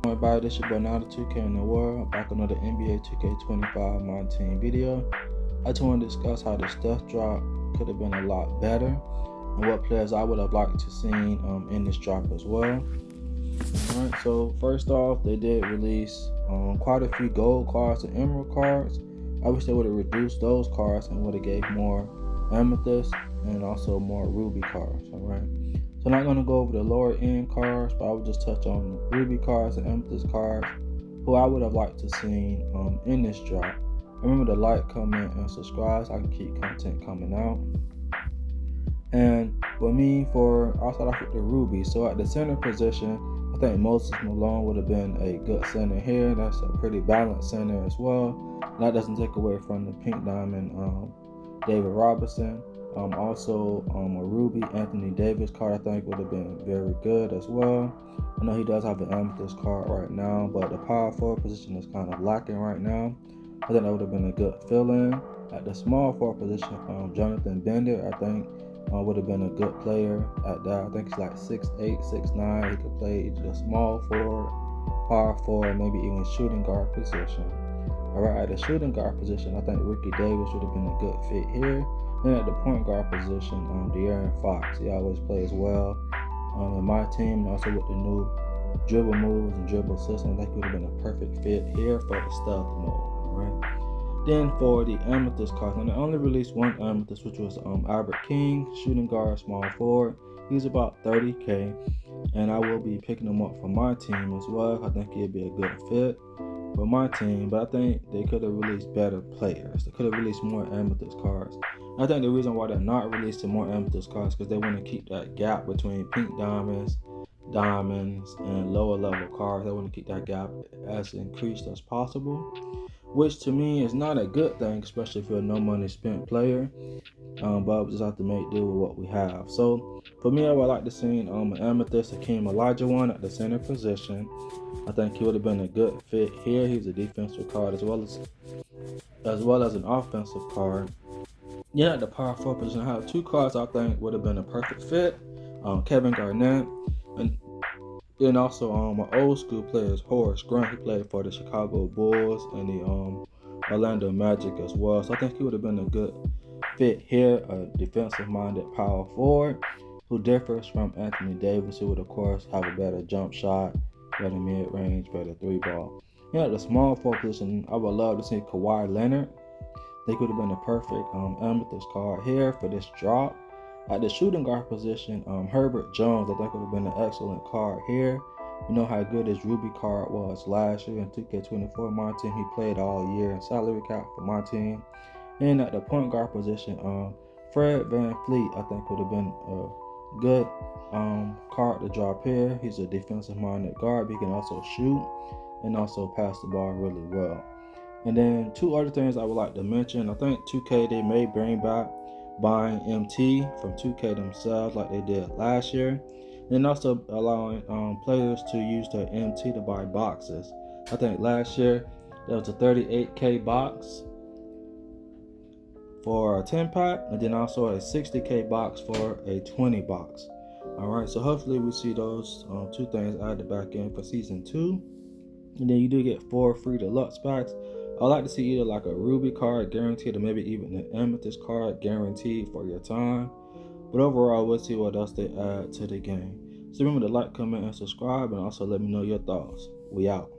Everybody, this your boy now the 2K in the world, back on another NBA 2K25 My Team video. I just want to discuss how the Steph drop could have been a lot better and what players I would have liked to seen in this drop as well. Alright, so first off, they did release quite a few gold cards and emerald cards. I wish they would have reduced those cards and would have gave more amethyst and also more ruby cards. Alright, so I'm not going to go over the lower end cards, but I would just touch on ruby cards and amethyst cards who I would have liked to see in this drop. Remember to like, comment, and subscribe so I can keep content coming out. And for me, I'll start off with the ruby. So at the center position, I think Moses Malone would have been a good center here. That's a pretty balanced center as well. And that doesn't take away from the pink diamond David Robinson. Also, a ruby Anthony Davis card I think would have been very good as well. I know he does have an amethyst card right now, but the power forward position is kind of lacking right now. I think that would have been a good fill-in. At the small forward position, Jonathan Bender, I think would have been a good player at that. I think he's like 6'8", 6'9". He could play the small forward, power forward, maybe even shooting guard position. Alright, at the shooting guard position, I think Ricky Davis would have been a good fit here. And at the point guard position, De'Aaron Fox, he always plays well in my team. And also with the new dribble moves and dribble system, I think he would have been a perfect fit here for the stealth mode. Right. Then for the amethyst cards, and I only released one amethyst, which was Albert King, shooting guard, small forward. He's about 30K, and I will be picking him up for my team as well. I think he'd be a good fit for my team, but I think they could have released better players. They could have released more amethyst cards. I think the reason why they're not releasing more amethyst cards is because they want to keep that gap between pink diamonds, and lower level cards. They want to keep that gap as increased as possible, which to me is not a good thing, especially if you're a no money spent player. But we just have to make do with what we have. So for me, I would like to see an amethyst Hakeem Olajuwon at the center position. I think he would have been a good fit here. He's a defensive card as well as an offensive card. Yeah, at the power forward position, I have two cards I think would have been a perfect fit. Kevin Garnett, and then also my old school players, Horace Grant. He played for the Chicago Bulls and the Orlando Magic as well. So I think he would have been a good fit here, a defensive-minded power forward who differs from Anthony Davis, who would of course have a better jump shot, better mid-range, better three-ball. Yeah, at the small forward position, I would love to see Kawhi Leonard. They could have been a perfect amethyst card here for this drop. At the shooting guard position, Herbert Jones, I think would have been an excellent card here. You know how good his Ruby card was last year in 2K24 my team. He played all year in salary cap for my team. And at the point guard position, Fred VanVleet, I think would have been a good card to drop here. He's a defensive-minded guard, but he can also shoot and also pass the ball really well. And then two other things I would like to mention. I think 2K, they may bring back buying MT from 2K themselves like they did last year. And also allowing players to use their MT to buy boxes. I think last year there was a 38K box for a 10 pack, and then also a 60K box for a 20 box. Alright, so hopefully we see those two things added back in for season 2. And then you do get 4 free deluxe packs. I'd like to see either like a ruby card guaranteed or maybe even an amethyst card guaranteed for your time. But overall, we'll see what else they add to the game. So remember to like, comment, and subscribe, and also let me know your thoughts. We out.